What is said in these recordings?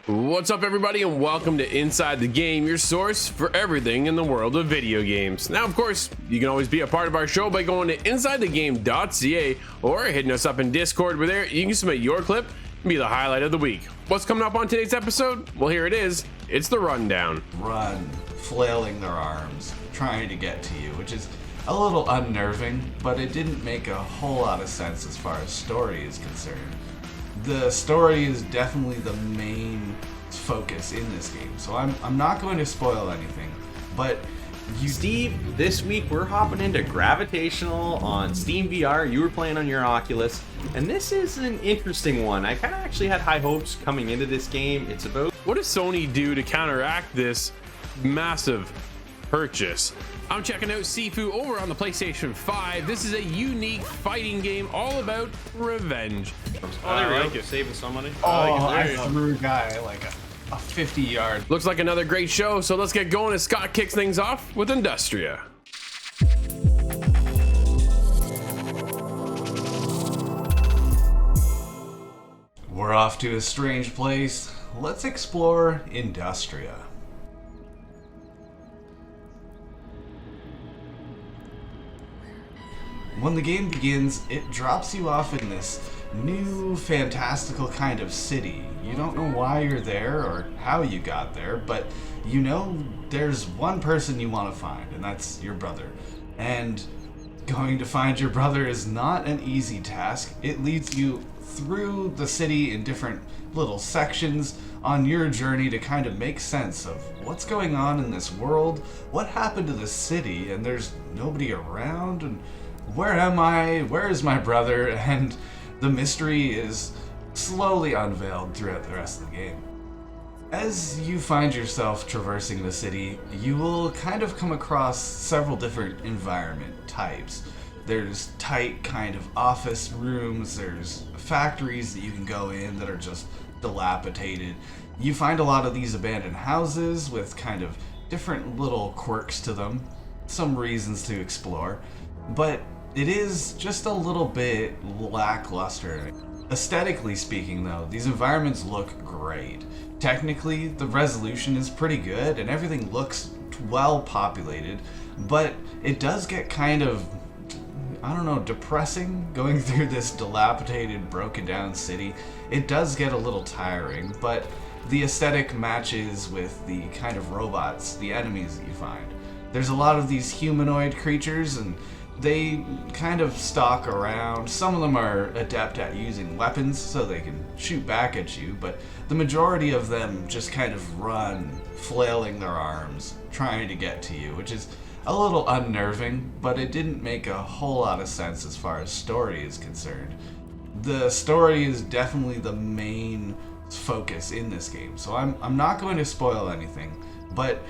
What's up, everybody, and welcome to Inside the Game, your source for everything in the world of video games. Now, of course, you can always be a part of our show by going to insidethegame.ca or hitting us up in Discord, where there you can submit your clip and be the highlight of the week. What's coming up on today's episode? Well, here it is. It's the rundown. Run, flailing their arms, trying to get to you, which is a little unnerving, but it didn't make a whole lot of sense as far as story is concerned. The story is definitely the main focus in this game, so I'm not going to spoil anything, but Steve, this week we're hopping into Gravitational on Steam VR. You were playing on your Oculus, and this is an interesting one. I kind of actually had high hopes coming into this game. It's about... What does Sony do to counteract this massive purchase? I'm checking out Sifu over on the PlayStation 5. This is a unique fighting game all about revenge. Oh, there we go. Saving somebody. I threw a guy like a 50-yard. Looks like another great show, so let's get going as Scott kicks things off with Industria. We're off to a strange place. Let's explore Industria. When the game begins, it drops you off in this new fantastical kind of city. You don't know why you're there or how you got there, but you know there's one person you want to find, and that's your brother. And going to find your brother is not an easy task. It leads you through the city in different little sections on your journey to kind of make sense of what's going on in this world, what happened to the city, and there's nobody around, and where am I? Where is my brother? And the mystery is slowly unveiled throughout the rest of the game. As you find yourself traversing the city, you will kind of come across several different environment types. There's tight kind of office rooms, there's factories that you can go in that are just dilapidated. You find a lot of these abandoned houses with kind of different little quirks to them, some reasons to explore, but it is just a little bit lackluster. Aesthetically speaking, though, these environments look great. Technically, the resolution is pretty good and everything looks well populated, but it does get kind of, I don't know, depressing going through this dilapidated, broken down city. It does get a little tiring, but the aesthetic matches with the kind of robots, the enemies that you find. There's a lot of these humanoid creatures, and they kind of stalk around. Some of them are adept at using weapons so they can shoot back at you, but the majority of them just kind of run, flailing their arms, trying to get to you, which is a little unnerving, but it didn't make a whole lot of sense as far as story is concerned. The story is definitely the main focus in this game, so I'm not going to spoil anything, but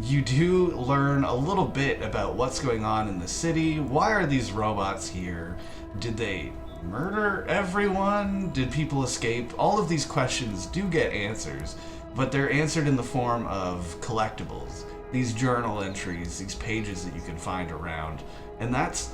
you do learn a little bit about what's going on in the city. Why are these robots here? Did they murder everyone? Did people escape? All of these questions do get answers, but they're answered in the form of collectibles. These journal entries, these pages that you can find around. And that's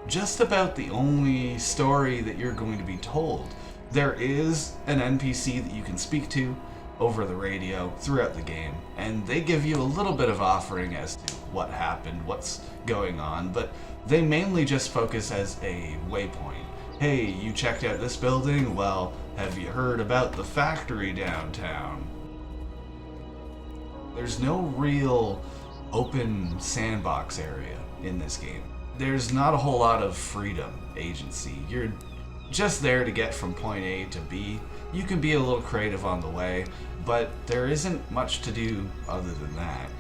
just about the only story that you're going to be told. There is an NPC that you can speak to over the radio throughout the game, and they give you a little bit of offering as to what happened, what's going on, but they mainly just focus as a waypoint. Hey, you checked out this building? Well, have you heard about the factory downtown? There's no real open sandbox area in this game. There's not a whole lot of freedom, agency. You're just there to get from point A to B. You can be a little creative on the way, but there isn't much to do other than that.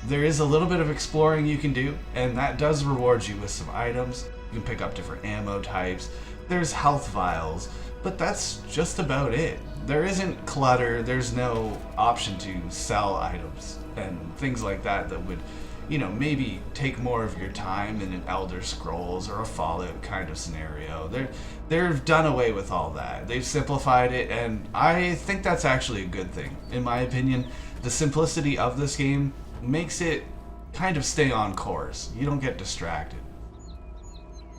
There is a little bit of exploring you can do, and that does reward you with some items. You can pick up different ammo types. There's health vials, but that's just about it. There isn't clutter, there's no option to sell items and things like that that would, maybe take more of your time in an Elder Scrolls or a Fallout kind of scenario. They've done away with all that. They've simplified it, and I think that's actually a good thing. In my opinion, the simplicity of this game makes it kind of stay on course. You don't get distracted.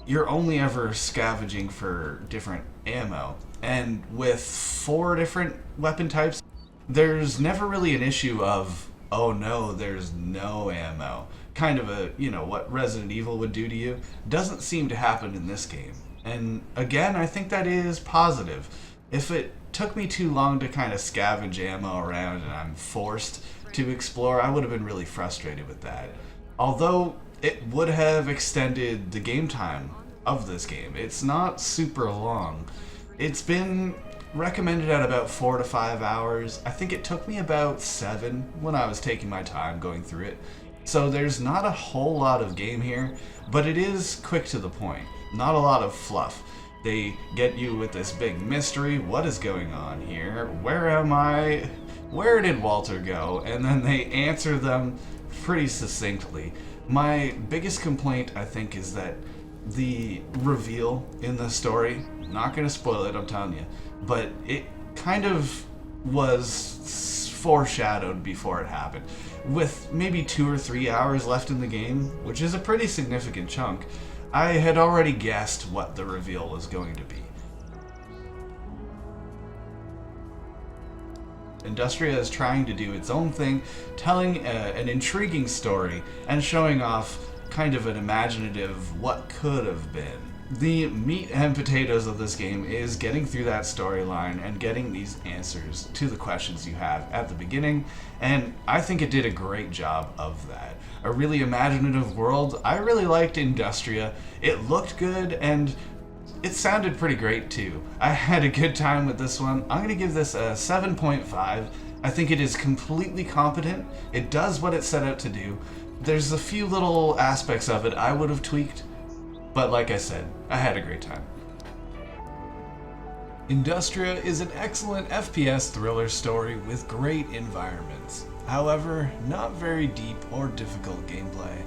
You're only ever scavenging for different ammo, and with 4 different weapon types, there's never really an issue of, oh no, there's no ammo. Kind of a, what Resident Evil would do to you. Doesn't seem to happen in this game. And again, I think that is positive. If it took me too long to kind of scavenge ammo around and I'm forced to explore, I would have been really frustrated with that. Although it would have extended the game time of this game. It's not super long. It's been recommended at about 4 to 5 hours. I think it took me about 7 when I was taking my time going through it. So there's not a whole lot of game here, but it is quick to the point. Not a lot of fluff. They get you with this big mystery. What is going on here? Where am I? Where did Walter go? And then they answer them pretty succinctly. My biggest complaint, I think, is that the reveal in the story, not going to spoil it, I'm telling you, but it kind of was foreshadowed before it happened. With maybe 2 or 3 hours left in the game, which is a pretty significant chunk, I had already guessed what the reveal was going to be. Industria is trying to do its own thing, telling an intriguing story and showing off kind of an imaginative what could have been. The meat and potatoes of this game is getting through that storyline and getting these answers to the questions you have at the beginning, and I think it did a great job of that. A really imaginative world. I really liked Industria. It looked good and it sounded pretty great too. I had a good time with this one. I'm going to give this a 7.5. I think it is completely competent. It does what it set out to do. There's a few little aspects of it I would have tweaked, but like I said, I had a great time. Industria is an excellent FPS thriller story with great environments. However, not very deep or difficult gameplay.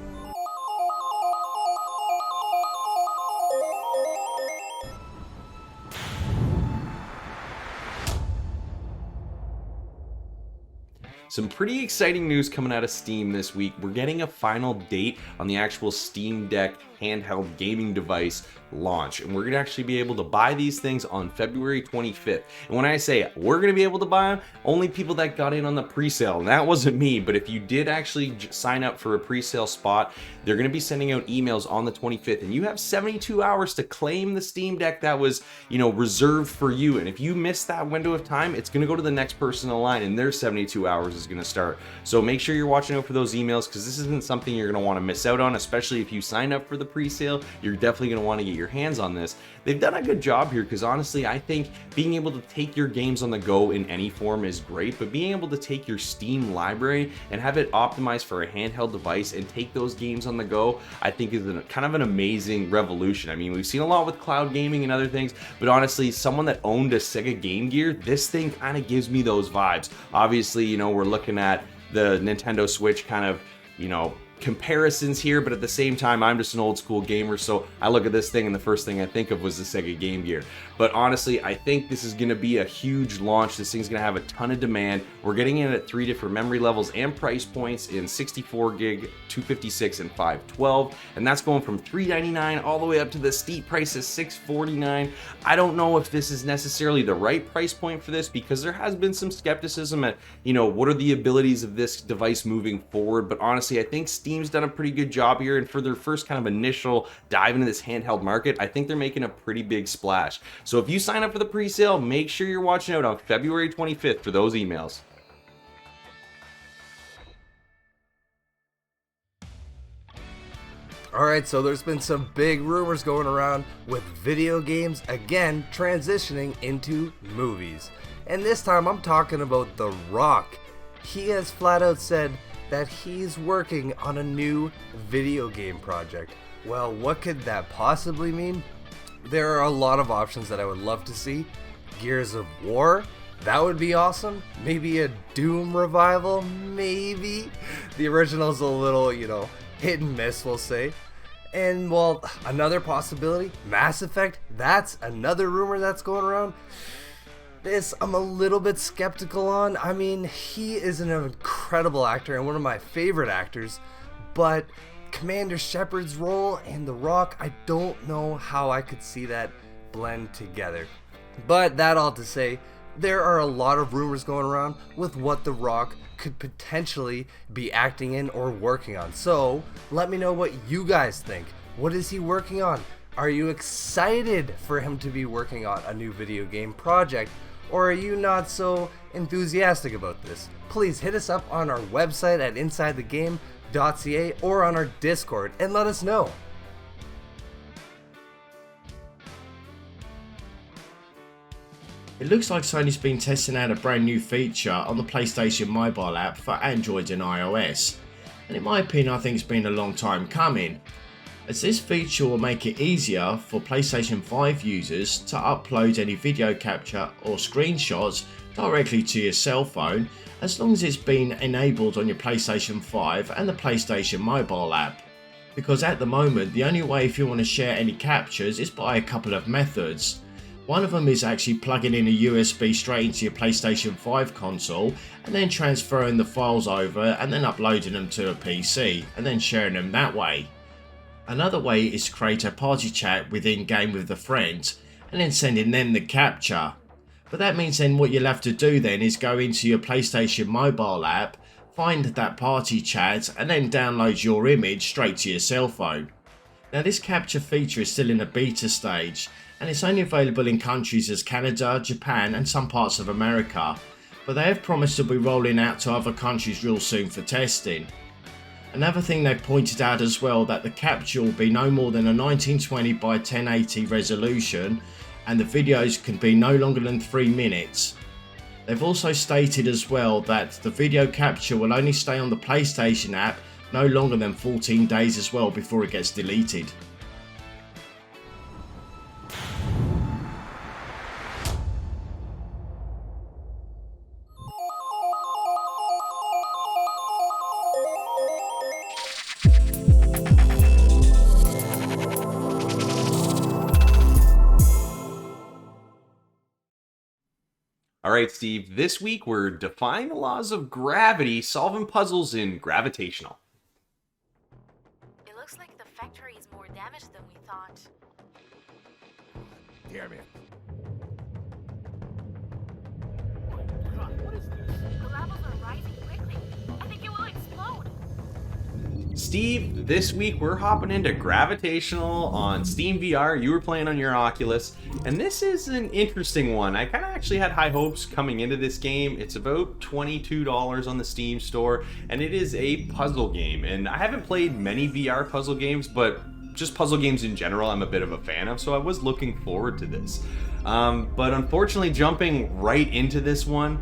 Some pretty exciting news coming out of Steam this week. We're getting a final date on the actual Steam Deck handheld gaming device launch, and we're gonna actually be able to buy these things on February 25th. And when I say we're gonna be able to buy them, only people that got in on the pre-sale, and that wasn't me, but if you did actually sign up for a pre-sale spot, they're gonna be sending out emails on the 25th, and you have 72 hours to claim the Steam Deck that was, reserved for you. And if you miss that window of time, it's gonna go to the next person in line, and their 72 hours is gonna start. So make sure you're watching out for those emails, because this isn't something you're gonna want to miss out on, especially if you sign up for the pre-sale. You're definitely going to want to get your hands on this. They've done a good job here, because honestly, I think being able to take your games on the go in any form is great, but being able to take your Steam library and have it optimized for a handheld device and take those games on the go, I think is kind of an amazing revolution. I mean, we've seen a lot with cloud gaming and other things, but honestly, someone that owned a Sega Game Gear, this thing kind of gives me those vibes. Obviously, we're looking at the Nintendo Switch kind of, comparisons here, but at the same time, I'm just an old school gamer, so I look at this thing and the first thing I think of was the Sega Game Gear. But honestly, I think this is going to be a huge launch. This thing's going to have a ton of demand. We're getting in at 3 different memory levels and price points in 64 gig, 256, and 512, and that's going from $399 all the way up to the steep price of $649. I don't know if this is necessarily the right price point for this, because there has been some skepticism at, what are the abilities of this device moving forward, but honestly, I think Steam's done a pretty good job here, and for their first kind of initial dive into this handheld market, I think they're making a pretty big splash. So if you sign up for the pre-sale, make sure you're watching out on February 25th for those emails. Alright, so there's been some big rumors going around with video games again transitioning into movies. And this time I'm talking about The Rock. He has flat out said that he's working on a new video game project. Well, what could that possibly mean? There are a lot of options that I would love to see. Gears of War, that would be awesome. Maybe a Doom revival, maybe. The original's a little, hit and miss, we'll say. And, well, another possibility, Mass Effect, that's another rumor that's going around. This I'm a little bit skeptical on. I mean, he is an incredible actor and one of my favorite actors, but Commander Shepard's role and The Rock, I don't know how I could see that blend together. But that all to say, There are a lot of rumors going around with what The Rock could potentially be acting in or working on. So let me know what you guys think. What is he working on? Are you excited for him to be working on a new video game project? Or are you not so enthusiastic about this? Please hit us up on our website at insidethegame.ca or on our Discord and let us know. It looks like Sony's been testing out a brand new feature on the PlayStation mobile app for Android and iOS, and in my opinion I think it's been a long time coming, as this feature will make it easier for PlayStation 5 users to upload any video capture or screenshots directly to your cell phone, as long as it's been enabled on your PlayStation 5 and the PlayStation mobile app. Because at the moment the only way if you want to share any captures is by a couple of methods. One of them is actually plugging in a USB straight into your PlayStation 5 console and then transferring the files over and then uploading them to a PC and then sharing them that way. Another way is to create a party chat within game with a friend and then sending them the capture. But that means then what you'll have to do then is go into your PlayStation mobile app, find that party chat and then download your image straight to your cell phone. Now this capture feature is still in a beta stage, and it's only available in countries as Canada, Japan and some parts of America, but they have promised to be rolling out to other countries real soon for testing. Another thing they've pointed out as well, that the capture will be no more than a 1920 by 1080 resolution and the videos can be no longer than 3 minutes. They've also stated as well that the video capture will only stay on the PlayStation app no longer than 14 days as well before it gets deleted. All right, Steve, this week we're defying the laws of gravity, solving puzzles in Gravitational. It looks like the factory is more damaged than we thought. Damn it. What is this? The levels are rising quickly. I think it will explode. Steve, this week we're hopping into Gravitational on Steam VR. You were playing on your Oculus, and this is an interesting one. I kind of actually had high hopes coming into this game. It's about $22 on the Steam store, and it is a puzzle game. And I haven't played many VR puzzle games, but just puzzle games in general I'm a bit of a fan of, so I was looking forward to this. But unfortunately, jumping right into this one,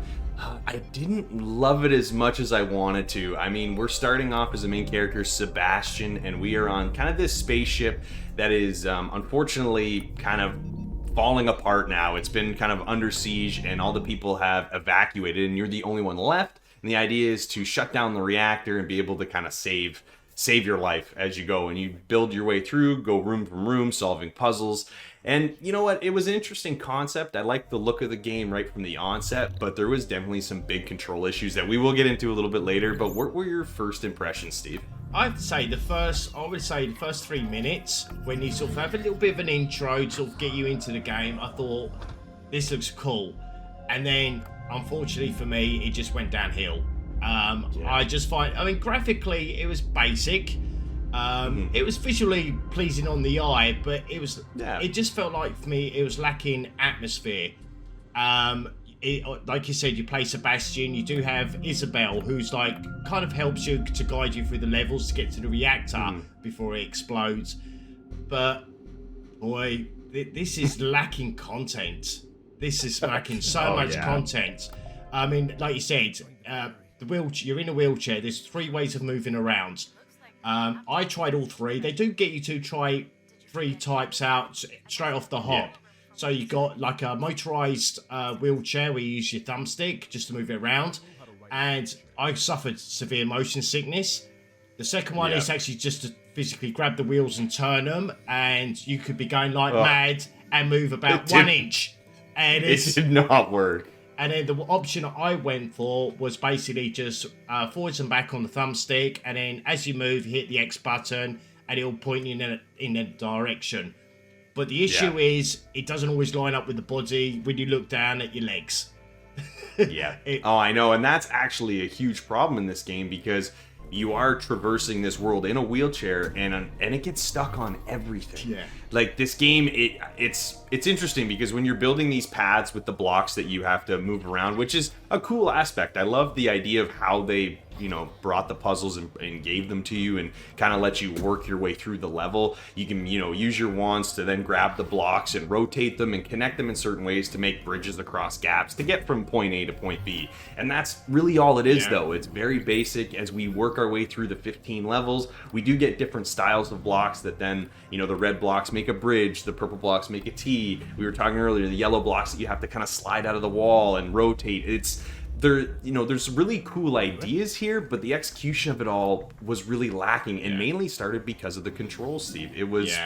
I didn't love it as much as I wanted to. I mean, we're starting off as the main character, Sebastian, and we are on kind of this spaceship that is unfortunately kind of falling apart now. It's been kind of under siege and all the people have evacuated and you're the only one left. And the idea is to shut down the reactor and be able to kind of save your life as you go. And you build your way through, go room from room, solving puzzles. And you know what? It was an interesting concept. I liked the look of the game right from the onset, but there was definitely some big control issues that we will get into a little bit later. But what were your first impressions, Steve? I'd say the first 3 minutes, when you sort of have a little bit of an intro to sort of get you into the game, I thought, this looks cool. And then, unfortunately for me, it just went downhill. I just find, I mean, graphically, it was basic. It was visually pleasing on the eye, but it just felt like, for me, it was lacking atmosphere. Like you said, you play Sebastian, you do have Isabel, who's like kind of helps you to guide you through the levels to get to the reactor before it explodes. But boy, this is lacking content. This is lacking so much content. I mean, like you said, the wheelchair, you're in a wheelchair. There's 3 ways of moving around. I tried all 3. They do get you to try 3 types out straight off the hop. Yeah. So you got like a motorized wheelchair where you use your thumbstick just to move it around. And I suffered severe motion sickness. The second one is actually just to physically grab the wheels and turn them. And you could be going like mad and move about 1 inch. And it did not work. And then the option I went for was basically just forwards and back on the thumbstick. And then as you move, hit the X button and it'll point you in a direction. But the issue is it doesn't always line up with the body when you look down at your legs. Yeah. Oh, I know. And that's actually a huge problem in this game because you are traversing this world in a wheelchair and it gets stuck on everything. Yeah. Like this game, it's interesting because when you're building these paths with the blocks that you have to move around, which is a cool aspect. I love the idea of how they, brought the puzzles and gave them to you and kind of let you work your way through the level. You can, use your wands to then grab the blocks and rotate them and connect them in certain ways to make bridges across gaps to get from point A to point B. And that's really all it is, though. It's very basic. As we work our way through the 15 levels, we do get different styles of blocks that then, the red blocks make a bridge, the purple blocks make a T. We were talking earlier, the yellow blocks that you have to kind of slide out of the wall and rotate. There's really cool ideas here, but the execution of it all was really lacking and mainly started because of the controls, Steve. It was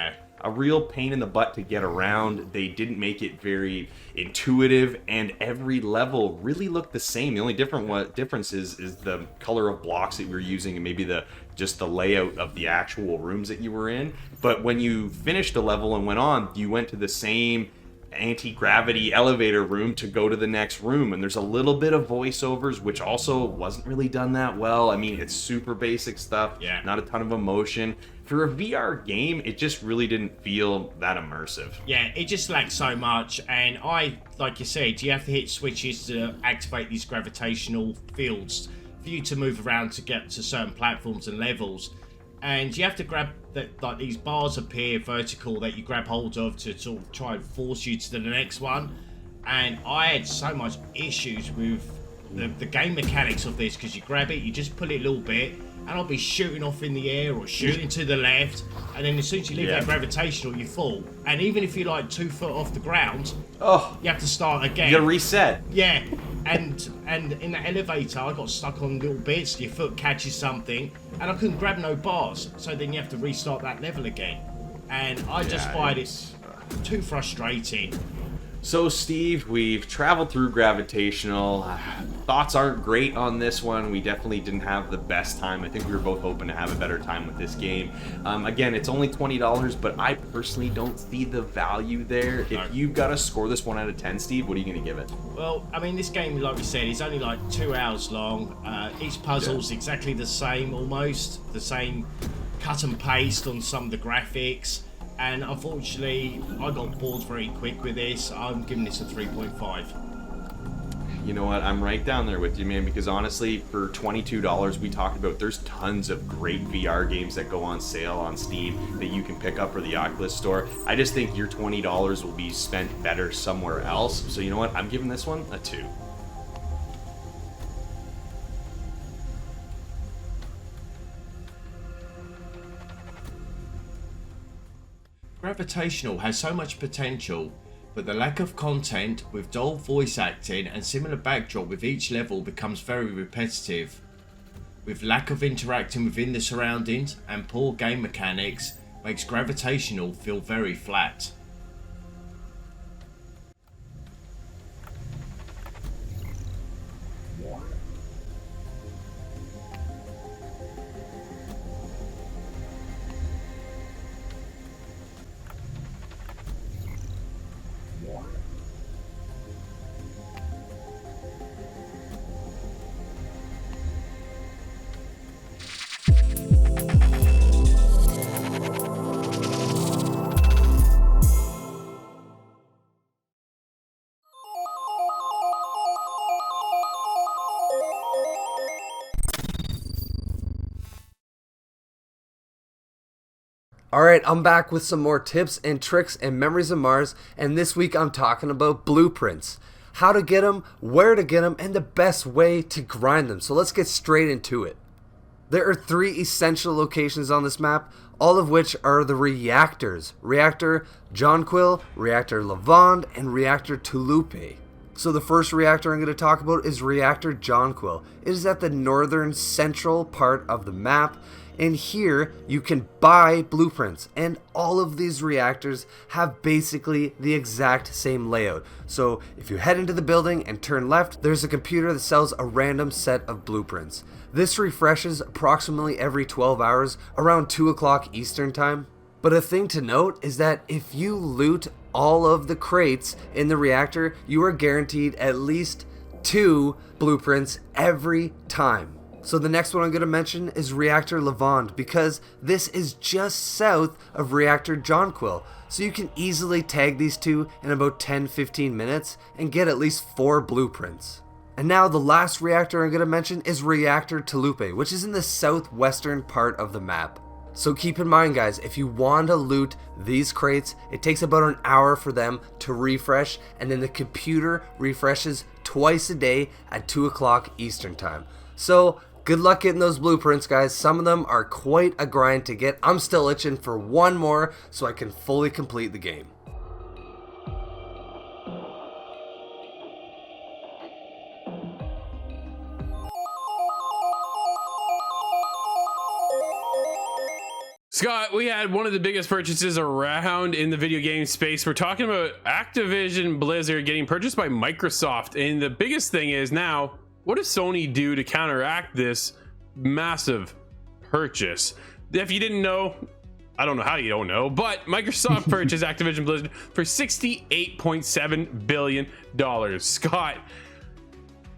a real pain in the butt to get around. They didn't make it very intuitive, and every level really looked the same. The only difference is the color of blocks that you were using and maybe just the layout of the actual rooms that you were in. But when you finished a level and went on, you went to the same anti-gravity elevator room to go to the next room, and there's a little bit of voiceovers, which also wasn't really done that well. I mean, it's super basic stuff, not a ton of emotion. For a VR game, it just really didn't feel that immersive. Yeah, it just lacked so much, and like you said, you have to hit switches to activate these gravitational fields for you to move around to get to certain platforms and levels. And you have to grab like these bars appear vertical that you grab hold of to sort of try and force you to the next one. And I had so much issues with the game mechanics of this, because you grab it, you just pull it a little bit, and I'll be shooting off in the air or shooting to the left, and then as soon as you leave that gravitational, you fall. And even if you're like 2 foot off the ground, you have to start again. You gotta reset. Yeah. And in the elevator, I got stuck on little bits. Your foot catches something, and I couldn't grab no bars. So then you have to restart that level again. And I just find it too frustrating. So, Steve, we've traveled through Gravitational. Thoughts aren't great on this one. We definitely didn't have the best time. I think we were both hoping to have a better time with this game. Again, it's only $20, but I personally don't see the value there. If you've got to score this 1 out of 10, Steve, what are you going to give it? Well, I mean, this game, like we said, is only like 2 hours long. Each puzzle's exactly the same, almost. The same cut and paste on some of the graphics. And unfortunately, I got bored very quick with this. I'm giving this a 3.5. You know what? I'm right down there with you, man, because honestly, for $22 we talked about, there's tons of great VR games that go on sale on Steam that you can pick up for the Oculus store. I just think your $20 will be spent better somewhere else. So you know what? I'm giving this one a 2. Gravitational has so much potential, but the lack of content with dull voice acting and similar backdrop with each level becomes very repetitive. With lack of interacting within the surroundings and poor game mechanics makes Gravitational feel very flat. Alright, I'm back with some more tips and tricks and memories of Mars, and this week I'm talking about blueprints. How to get them, where to get them, and the best way to grind them. So let's get straight into it. There are 3 essential locations on this map, all of which are the reactors. Reactor Jonquil, Reactor Lavande, and Reactor Tulupe. So the first reactor I'm going to talk about is Reactor Jonquil. It is at the northern central part of the map, and here you can buy blueprints, and all of these reactors have basically the exact same layout. So if you head into the building and turn left, there's a computer that sells a random set of blueprints. This refreshes approximately every 12 hours around 2 o'clock Eastern time. But a thing to note is that if you loot all of the crates in the reactor, you are guaranteed at least 2 blueprints every time. So the next one I'm going to mention is Reactor Levant, because this is just south of Reactor Jonquil. So you can easily tag these two in about 10-15 minutes and get at least 4 blueprints. And now the last reactor I'm going to mention is Reactor Talupe, which is in the southwestern part of the map. So keep in mind, guys, if you want to loot these crates, it takes about an hour for them to refresh, and then the computer refreshes twice a day at 2 o'clock Eastern time. So good luck getting those blueprints, guys. Some of them are quite a grind to get. I'm still itching for one more so I can fully complete the game. Scott, we had one of the biggest purchases around in the video game space. We're talking about Activision Blizzard getting purchased by Microsoft. And the biggest thing is now, what does Sony do to counteract this massive purchase? If you didn't know, I don't know how you don't know, but Microsoft purchased Activision Blizzard for $68.7 billion. Scott.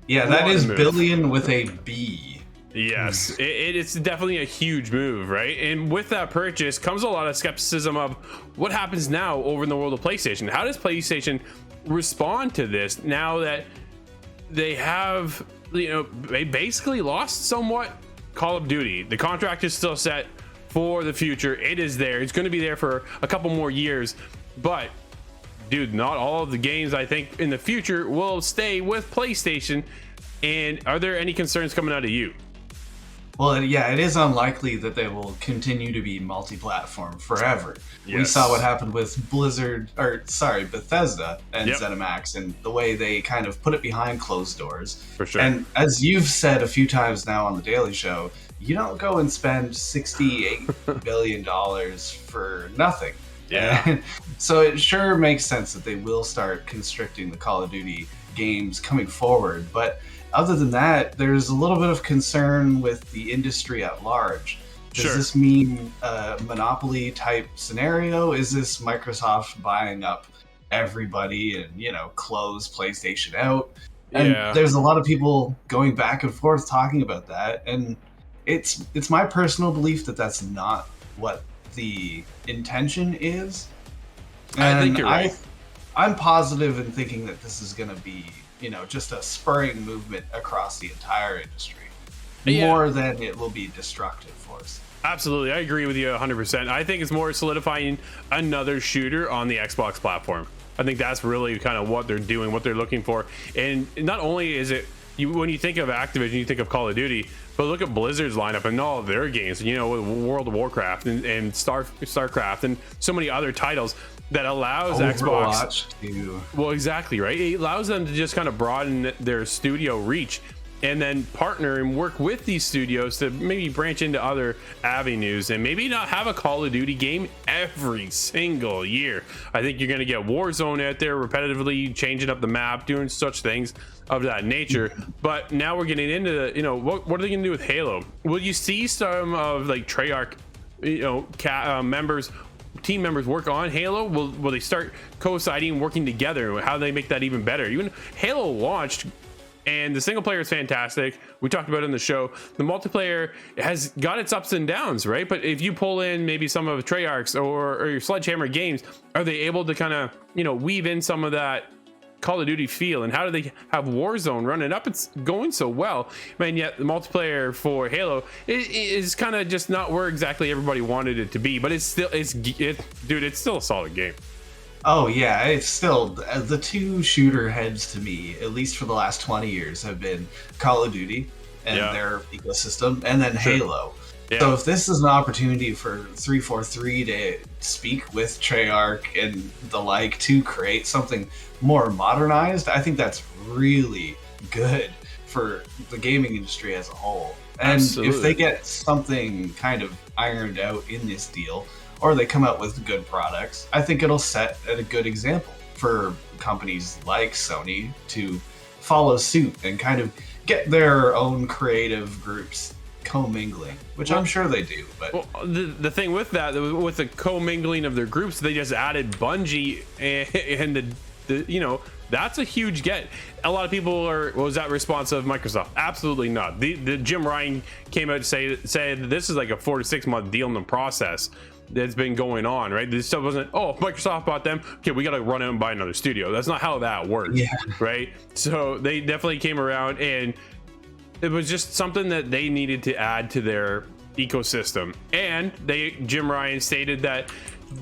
Yeah, that is billion with a B. Yes, it's definitely a huge move, right? And with that purchase comes a lot of skepticism of what happens now over in the world of PlayStation. How does PlayStation respond to this now that they have, they basically lost somewhat Call of Duty? The contract is still set for the future. It is there. It's going to be there for a couple more years. But, dude, not all of the games, I think, in the future will stay with PlayStation. And are there any concerns coming out of you? Well, yeah, it is unlikely that they will continue to be multi-platform forever. Yes. We saw what happened with Bethesda and Yep. ZeniMax, and the way they kind of put it behind closed doors. For sure. And as you've said a few times now on the Daily Show, you don't go and spend $68 billion for nothing. Yeah. And so it sure makes sense that they will start constricting the Call of Duty games coming forward. But other than that, there's a little bit of concern with the industry at large. Does this mean a monopoly type scenario? Is this Microsoft buying up everybody and, close PlayStation out? And there's a lot of people going back and forth talking about that. And it's my personal belief that that's not what the intention is. And I think you're right. I'm positive in thinking that this is going to be, just a spurring movement across the entire industry, more than it will be destructive for us. Absolutely. I agree with you 100%. I think it's more solidifying another shooter on the Xbox platform. I think that's really kind of what they're doing, what they're looking for. And not only is it, when you think of Activision, you think of Call of Duty, but look at Blizzard's lineup and all of their games, with World of Warcraft and StarCraft and so many other titles that allows Xbox to... Well, exactly, right? It allows them to just kind of broaden their studio reach and then partner and work with these studios to maybe branch into other avenues and maybe not have a Call of Duty game every single year. I think you're going to get Warzone out there repetitively changing up the map, doing such things of that nature. But now we're getting into the, what are they going to do with Halo? Will you see some of like Treyarch, team members work on Halo? Will they start coinciding, working together? How do they make that even better? Even Halo launched and the single player is fantastic. We talked about it in the show. The multiplayer has got its ups and downs, right? But if you pull in maybe some of Treyarch's or your Sledgehammer games, are they able to kind of weave in some of that Call of Duty feel? And how do they have Warzone running up? It's going so well, and yet the multiplayer for Halo is kind of just not where exactly everybody wanted it to be. But it's still dude, it's still a solid game. Oh yeah, it's still the two shooter heads to me, at least for the last 20 years, have been Call of Duty and their ecosystem, and then Halo. Yeah. So if this is an opportunity for 343 to speak with Treyarch and the like to create something more modernized, I think that's really good for the gaming industry as a whole. And if they get something kind of ironed out in this deal, or they come out with good products, I think it'll set a good example for companies like Sony to follow suit and kind of get their own creative groups commingling, which I'm sure they do. But the thing with that, with the commingling of their groups, they just added Bungie and the That's a huge get. A lot of people are, was that response of Microsoft? Absolutely not. The Jim Ryan came out to say that this is like a 4 to 6 month deal in the process that's been going on, right? This stuff wasn't, oh, Microsoft bought them, okay, we got to run out and buy another studio. That's not how that works, right? So they definitely came around, and it was just something that they needed to add to their ecosystem. And Jim Ryan stated that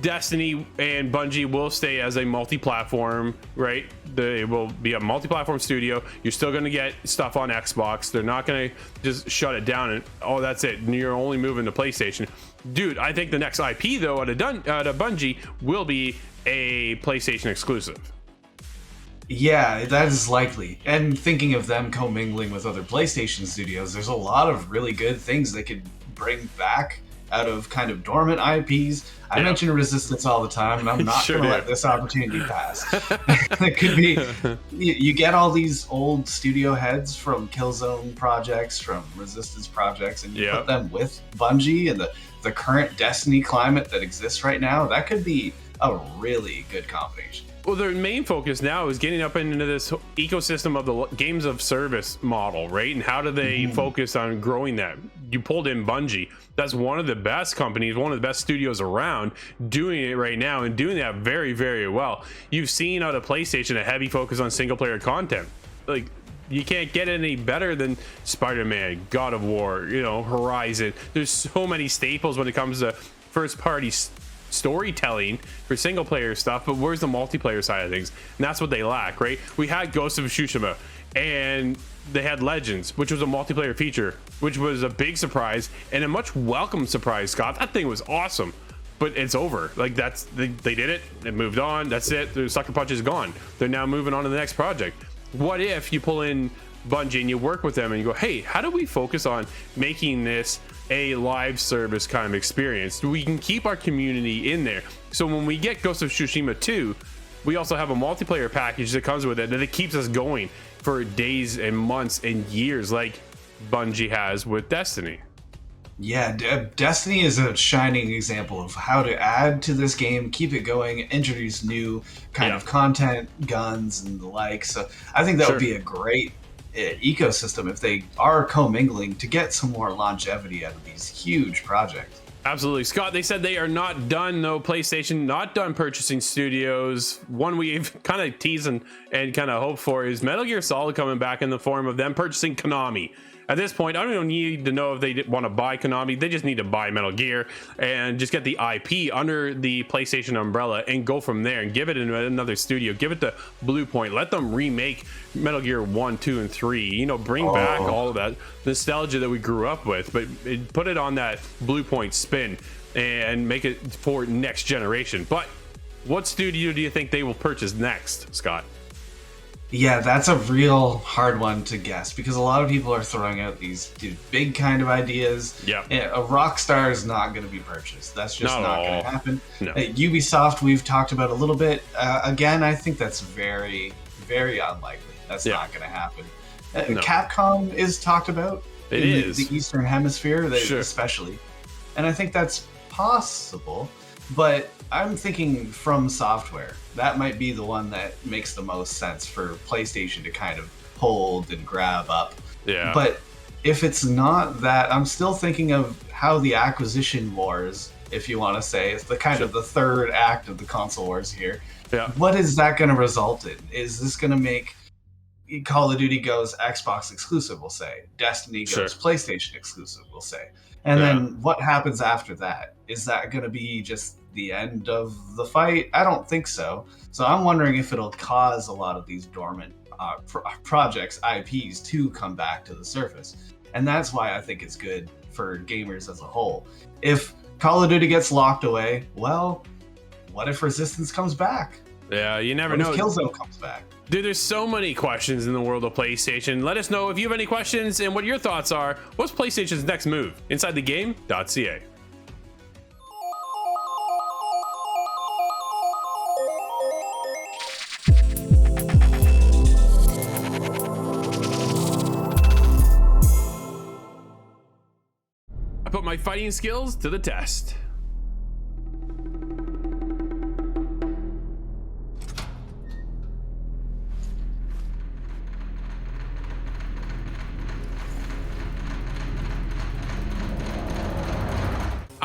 Destiny and Bungie will stay as a multi-platform, right? They will be a multi-platform studio. You're still going to get stuff on Xbox. They're not going to just shut it down and, oh, that's it, you're only moving to PlayStation. Dude, I think the next IP though out of Bungie will be a PlayStation exclusive. Yeah, that is likely. And thinking of them commingling with other PlayStation studios, there's a lot of really good things they could bring back out of kind of dormant IPs. I mention Resistance all the time, and I'm not Sure going to do. let this opportunity pass. It could be, you get all these old studio heads from Killzone projects, from Resistance projects, and you put them with Bungie and the current Destiny climate that exists right now. That could be a really good combination. Well, their main focus now is getting up into this ecosystem of the games of service model, right? And how do they focus on growing that? You pulled in Bungie. That's one of the best companies, one of the best studios around, doing it right now and doing that very, very well. You've seen out of PlayStation a heavy focus on single player content. Like, you can't get any better than Spider-Man, God of War, you know, Horizon. There's so many staples when it comes to first party storytelling for single player stuff, but where's the multiplayer side of things? And that's what they lack, right? We had Ghost of Tsushima and they had Legends, which was a multiplayer feature, which was a big surprise and a much welcome surprise, Scott. That thing was awesome, but it's over. Like, that's they did it, it moved on, that's it. The Sucker Punch is gone. They're now moving on to the next project. What if you pull in Bungie and you work with them and you go, hey, how do we focus on making this a live service kind of experience? We can keep our community in there, so when we get Ghost of Tsushima 2, we also have a multiplayer package that comes with it that it keeps us going for days and months and years, like Bungie has with Destiny. Yeah, Destiny is a shining example of how to add to this game, keep it going, introduce new kind of content, guns, and the like. So I think that would be a great ecosystem if they are commingling to get some more longevity out of these huge projects. Absolutely. Scott, they said they are not done, though. PlayStation not done purchasing studios. One we've kind of teased and kind of hoped for is Metal Gear Solid coming back in the form of them purchasing Konami. At this point, I don't even need to know if they want to buy Konami. They just need to buy Metal Gear and just get the IP under the PlayStation umbrella and go from there and give it another studio. Give it to Blue Point. Let them remake Metal Gear 1, 2, and 3. You know, bring back all of that nostalgia that we grew up with, but put it on that Blue Point spin and make it for next generation. But what studio do you think they will purchase next, Scott? Yeah, that's a real hard one to guess because a lot of people are throwing out these big kind of ideas. Yeah. A Rockstar is not going to be purchased. That's just not going to happen. No. Ubisoft, we've talked about a little bit. Again, I think that's very, very unlikely. That's not going to happen. No. Capcom is talked about It in is. the Eastern Hemisphere, especially. And I think that's possible, but I'm thinking From Software. That might be the one that makes the most sense for PlayStation to kind of hold and grab up. Yeah. But if it's not that, I'm still thinking of how the acquisition wars, if you want to say, it's the kind of the third act of the console wars here. Yeah. What is that going to result in? Is this going to make Call of Duty goes Xbox exclusive, we'll say. Destiny goes PlayStation exclusive, we'll say. And then what happens after that? Is that going to be just the end of the fight? I don't think so. So I'm wondering if it'll cause a lot of these dormant projects, IPs, to come back to the surface. And that's why I think it's good for gamers as a whole. If Call of Duty gets locked away, well, what if Resistance comes back? Yeah, you never What know. if Killzone comes back? Dude, there's so many questions in the world of PlayStation. Let us know if you have any questions and what your thoughts are. What's PlayStation's next move? InsideTheGame.ca. I put my fighting skills to the test.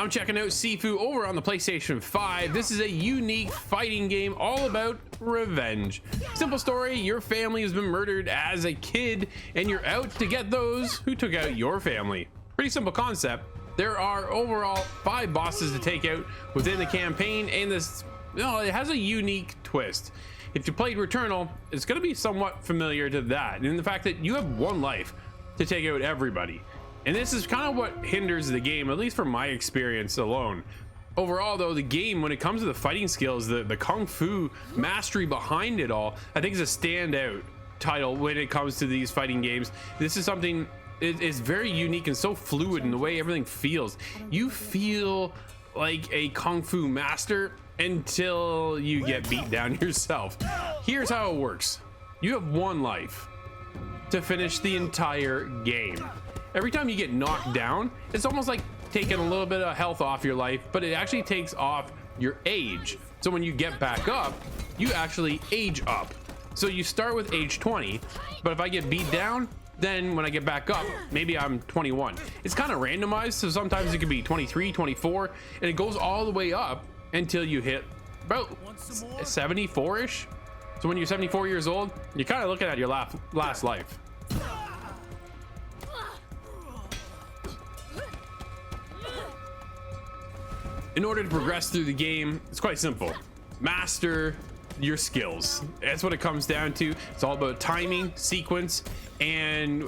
I'm checking out Sifu over on the PlayStation 5. This is a unique fighting game all about revenge. Simple story, your family has been murdered as a kid and you're out to get those who took out your family. Pretty simple concept. There are overall 5 bosses to take out within the campaign, and this, it has a unique twist. If you played Returnal, it's going to be somewhat familiar to that, and the fact that you have 1 life to take out everybody. And this is kind of what hinders the game, at least from my experience alone. Overall though, the game, when it comes to the fighting skills, the kung fu mastery behind it all, I think is a standout title when it comes to these fighting games. This is something, it is very unique and so fluid in the way everything feels. You feel like a kung fu master until you get beat down yourself. Here's how it works. You have 1 life to finish the entire game. Every time you get knocked down, it's almost like taking a little bit of health off your life, but it actually takes off your age. So when you get back up, you actually age up. So you start with age 20, but if I get beat down, then when I get back up, maybe I'm 21. It's kind of randomized, so sometimes it could be 23, 24, and it goes all the way up until you hit about 74-ish. So when you're 74 years old, you're kind of looking at your last life. In order to progress through the game, it's quite simple. Master your skills. That's what it comes down to. It's all about timing, sequence, and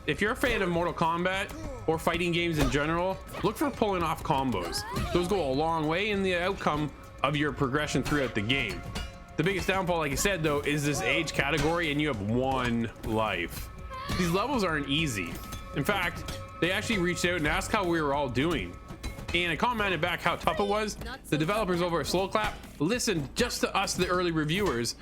if you're a fan of Mortal Kombat or fighting games in general, look for pulling off combos. Those go a long way in the outcome of your progression throughout the game. The biggest downfall, like I said though, is this age category, and you have 1 life. These levels aren't easy. In fact, they actually reached out and asked how we were all doing. And I commented back how tough it was. The developers over at Slow Clap listened just to us, the early reviewers,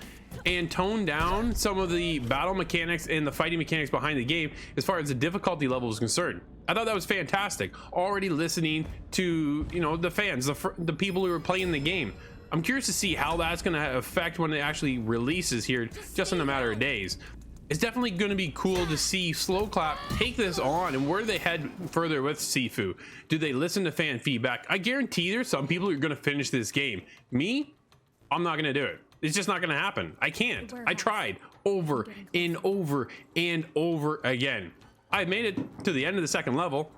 and toned down some of the battle mechanics and the fighting mechanics behind the game as far as the difficulty level is concerned. I thought that was fantastic. Already listening to, the fans, the people who are playing the game. I'm curious to see how that's going to affect when it actually releases here just in a matter of days. It's definitely going to be cool to see Slow Clap take this on, and where do they head further with Sifu? Do they listen to fan feedback? I guarantee there's some people who are going to finish this game. Me, I'm not going to do it. It's just not going to happen. I can't. I tried over and over and over again. I made it to the end of the 2nd level.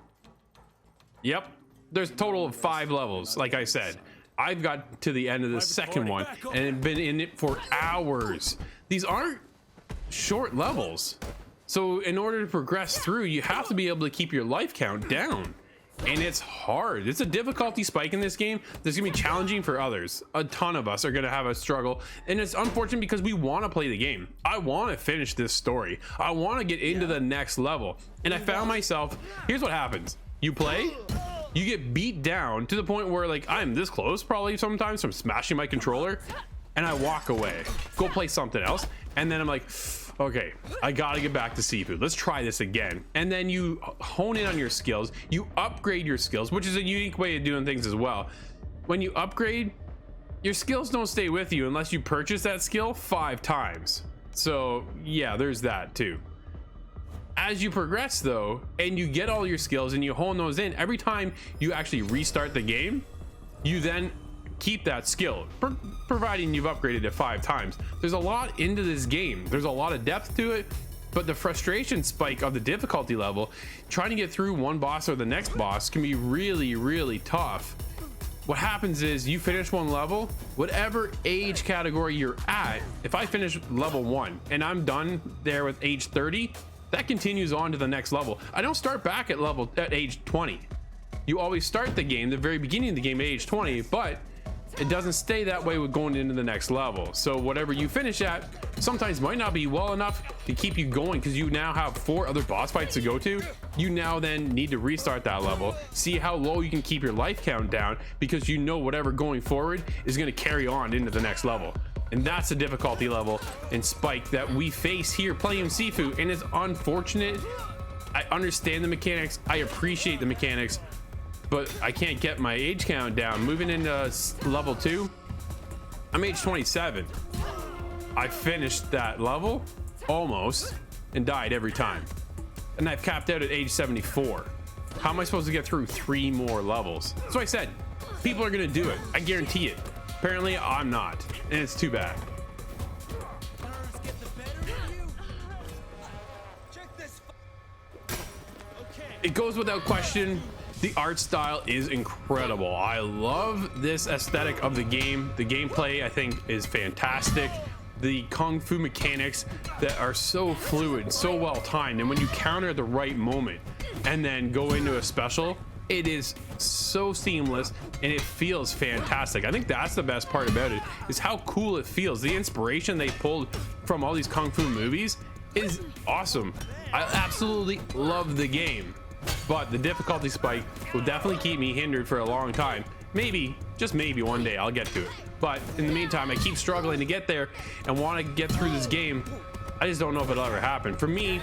Yep. There's a total of 5 levels, like I said. I've got to the end of the 2nd one and been in it for hours. These aren't short levels, so in order to progress through, you have to be able to keep your life count down, and it's hard. It's a difficulty spike in this game that's gonna be challenging for others. A ton of us are gonna have a struggle, and it's unfortunate because we want to play the game. I want to finish this story. I want to get into the next level, and I found myself, here's what happens. You play, you get beat down to the point where, like, I'm this close probably sometimes from smashing my controller, and I walk away, go play something else, and then I'm like, okay, I gotta get back to Sifu. Let's try this again. And then you hone in on your skills, you upgrade your skills, which is a unique way of doing things as well. When you upgrade, your skills don't stay with you unless you purchase that skill 5 times. So yeah, there's that too. As you progress though, and you get all your skills and you hone those in, every time you actually restart the game, you then keep that skill, providing you've upgraded it 5 times. There's a lot into this game. There's a lot of depth to it, but the frustration spike of the difficulty level, trying to get through one boss or the next boss, can be really, really tough. What happens is you finish one level, whatever age category you're at, if I finish level 1 and I'm done there with age 30, that continues on to the next level. I don't start back at age 20. You always start the game, the very beginning of the game at age 20, but it doesn't stay that way with going into the next level. So whatever you finish at sometimes might not be well enough to keep you going, because you now have 4 other boss fights to go to. You now then need to restart that level, see how low you can keep your life count down, because you know whatever going forward is going to carry on into the next level. And that's the difficulty level and spike that we face here playing Sifu, and it's unfortunate. I understand the mechanics, I appreciate the mechanics, but I can't get my age count down. Moving into level 2, I'm age 27. I finished that level almost and died every time, and I've capped out at age 74. How am I supposed to get through 3 more levels? That's what I said. People are gonna do it. I guarantee it. Apparently, I'm not, and it's too bad. It goes without question, the art style is incredible. I love this aesthetic of the game. The gameplay, I think, is fantastic. The kung fu mechanics that are so fluid, so well timed, and when you counter at the right moment and then go into a special, it is so seamless and it feels fantastic. I think that's the best part about it, is how cool it feels. The inspiration they pulled from all these kung fu movies is awesome. I absolutely love the game, but the difficulty spike will definitely keep me hindered for a long time. Maybe, just maybe one day I'll get to it. But in the meantime, I keep struggling to get there and want to get through this game. I just don't know if it'll ever happen. For me,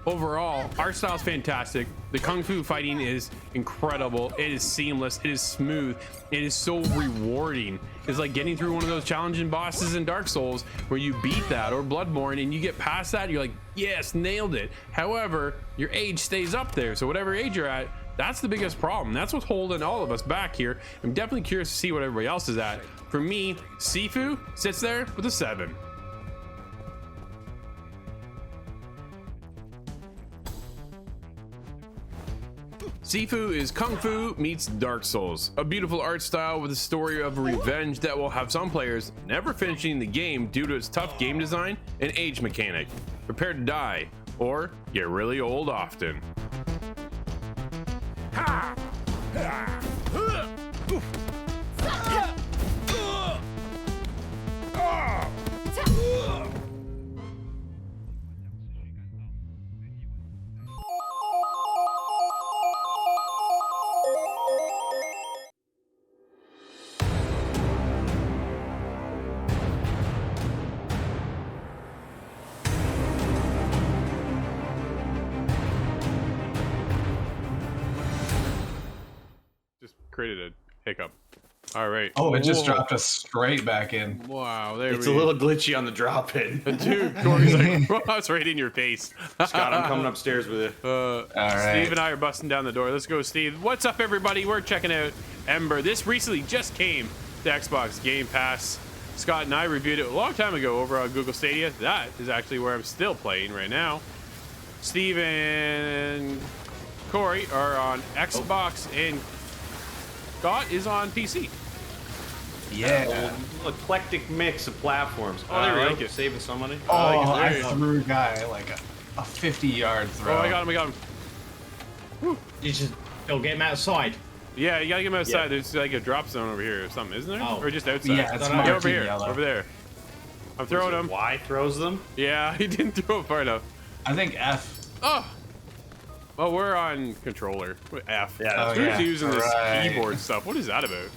overall, art style is fantastic. The kung fu fighting is incredible. It is seamless. It is smooth. It is so rewarding. It's like getting through one of those challenging bosses in Dark Souls where you beat that, or Bloodborne, and you get past that, you're like, yes, nailed it. However, your age stays up there. So whatever age you're at, that's the biggest problem. That's what's holding all of us back here. I'm definitely curious to see what everybody else is at. For me, Sifu sits there with a 7. Sifu is Kung Fu meets Dark Souls, a beautiful art style with a story of revenge that will have some players never finishing the game due to its tough game design and age mechanic. Prepare to die, or get really old often. Just created a hiccup. All right. Oh, it just Whoa. dropped us straight back in. Wow, there It's we a little glitchy on the drop in. Dude, Corey's like, "Whoa, it's right in your face." Scott, I'm coming upstairs with it. All right. Steve and I are busting down the door. Let's go, Steve. What's up, everybody? We're checking out Embr. This recently just came to Xbox Game Pass. Scott and I reviewed it a long time ago over on Google Stadia. That is actually where I'm still playing right now. Steve and Corey are on Xbox, and Scott is on PC. Yeah. Eclectic mix of platforms. Oh, there we I go. like it. Saving some money. Oh, like it. There I you threw a guy like a 50-yard throw. Oh, I got him. I got him. You just go get him outside. Yeah, you gotta get him outside. Yeah. There's like a drop zone over here or something, isn't there? Oh. Or just outside? Yeah, it's Get marked over in here. yellow. Over there. I'm throwing him. Y throws them. Yeah, he didn't throw it far enough. I think F. Oh! Well, we're on controller. What F? Yeah, Who's yeah. using this Right. keyboard stuff? What is that about?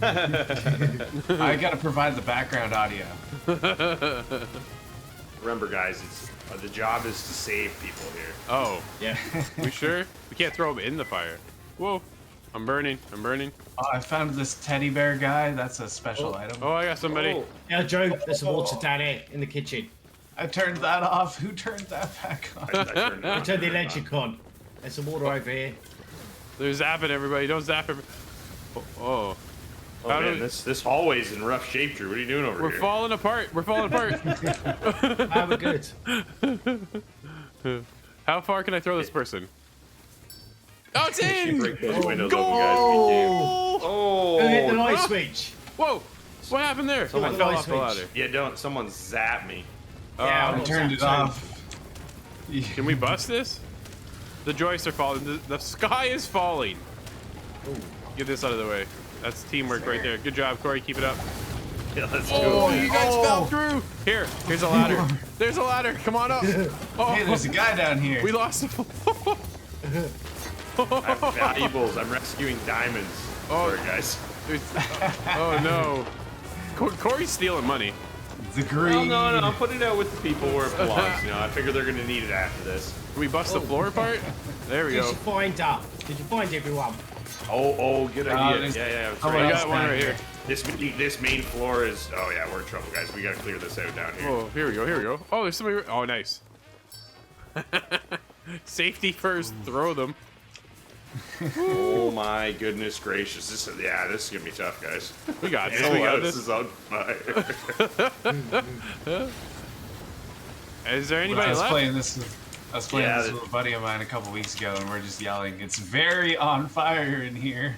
I gotta provide the background audio. Remember, guys, it's the job is to save people here. Oh, Yeah. we sure? We can't throw him in the fire. Whoa. I'm burning. I'm burning. Oh, I found this teddy bear guy. That's a special item. Oh, I got somebody. Oh. Now, Joe, there's some water down here in the kitchen. I turned that off. Who turned that back on? I turned it I on. turned the electric on. There's some water over here. They're zapping everybody. Don't zap everybody. Oh. Oh, How do man, we- this hallway's in rough shape, Drew. What are you doing over We're here? falling apart. We're falling apart. Ah, we're good. How far can I throw this person? Oh, it's You in! break those windows Goal! open, guys. Good game. Who hit the Oh, light switch? Whoa! What happened there? Someone I fell light off the switch. ladder. yeah, don't. Someone zap me. Yeah, I I'm turned it zapped off. Can we bust this? The joists are falling. The sky is falling. Get this out of the way. That's teamwork right there. Good job, Corey. Keep it up. Yeah, let's Oh, go. you guys fell through. Here's a ladder. There's a ladder. Come on up. Oh, Hey, there's a guy down here. we lost the floor. I have valuables. I'm rescuing diamonds. Oh. Sorry, guys. Oh no. Corey's stealing money. The green. Well, no. I'm putting it out with the people where it belongs. You know, I figure they're gonna need it after this. Can we bust the floor apart? There we Did go. you find Did you find everyone? Oh, good idea. there's- Yeah. That's someone I right. else got one down right here. This main floor is. Oh yeah, we're in trouble, guys. We gotta clear this out down here. Oh, here we go. Here we go. Oh, there's somebody. Oh, nice. Safety first. Throw them. Oh my goodness gracious! This is gonna be tough, guys. We got this. Oh, We got this this. is on fire. Is there I anybody was left? playing this with Yeah, with a buddy of mine a couple weeks ago, and we're just yelling, "It's very on fire in here!"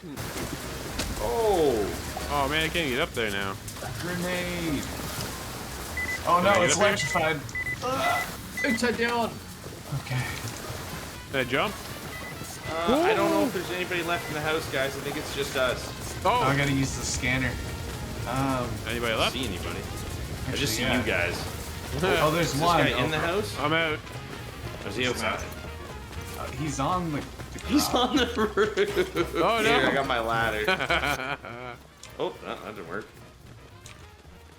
Oh, Oh man, I can't get up there now. Grenade! Oh no, Can I it's get up here? electrified. Who turned it on? Okay. Did I jump? I don't know if there's anybody left in the house, guys. I think it's just us. Oh, I Oh, gotta use the scanner. anybody I don't left? see anybody. I just see yeah. you guys. Oh, there's Is this one. guy in the house? I'm out. Or is he outside? He's on the He's ground. on the roof. Oh, no. Here, I got my ladder. Oh, no, that didn't work.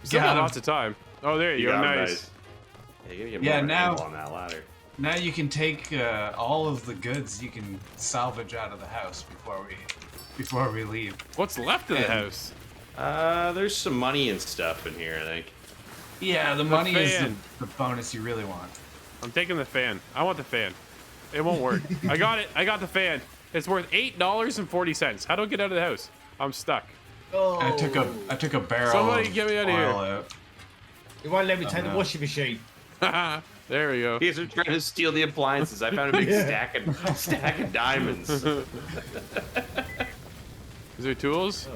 Still Got got him. lots of time. Oh, there you go. got him, Nice. Yeah, you gotta get Yeah, more of an now- angle on that ladder. Now you can take all of the goods you can salvage out of the house before we leave. What's left of the And- house? There's some money and stuff in here, I think. Yeah, the money is fan. the bonus you really want. I'm taking the fan. I want the fan. It won't work. I got it. I got the fan. It's worth $8.40. How do I get out of the house? I'm stuck. Oh. I took a barrel. Somebody of get me out of oil here. out. You won't let me take no. the washing machine. There we go. You guys are trying to steal the appliances. I found a big stack of diamonds. Oh, Is there tools?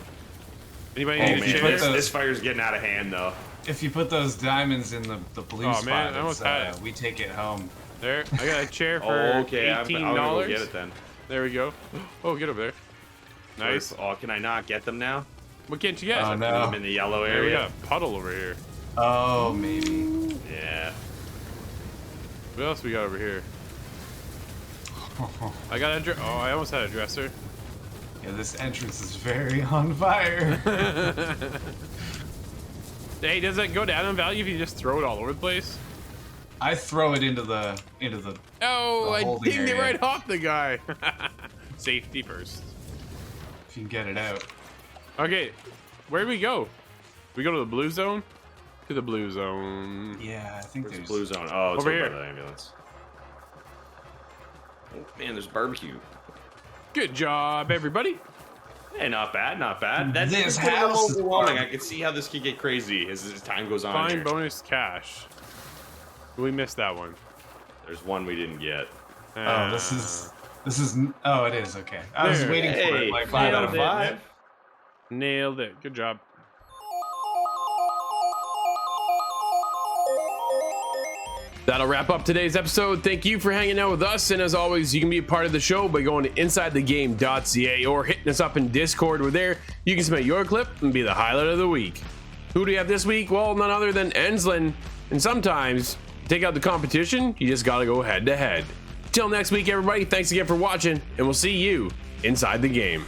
Anybody Hey, need a man, chair? put the- this fire's getting out of hand, though. If you put those diamonds in the blue Oh, spot, man, I almost had it. we take it home. There. I got a chair for Oh, okay, I'm $18. gonna go get it then. There we go. Oh, get over there. Nice. Oh, can I not get them now? What can't you get? Oh, Put no. them in the yellow There we area. got a puddle over here. Oh, maybe. Yeah. What else we got over here? I got a oh, I almost had a dresser. Yeah, this entrance is very on fire. Hey, does that go down in value if you just throw it all over the place? I throw it into the Oh, The I holding dinged it area. right off the guy. Safety first. if you can get it out. Okay, where do we go? We go to the blue zone? To the blue zone. Yeah, I think Where's the there's blue zone? Oh, it's Over over here. by the ambulance. Oh, man, there's barbecue. Good job, everybody. Hey, not bad, not bad. That's This a little house is overwhelming. fun. I can see how this could get crazy as time goes on. Find here. bonus cash. We missed that one. There's one we didn't get. Oh, this is. Oh, it is okay. I was There. waiting for Hey, it. Like 5 out of nailed it, 5. man. Nailed it. Good job. That'll wrap up today's episode. Thank you for hanging out with us. And as always, you can be a part of the show by going to insidethegame.ca or hitting us up in Discord. Where there, you can submit your clip and be the highlight of the week. Who do we have this week? Well, none other than Enslin. And sometimes, to take out the competition, you just gotta go head to head. Till next week, everybody, thanks again for watching, and we'll see you inside the game.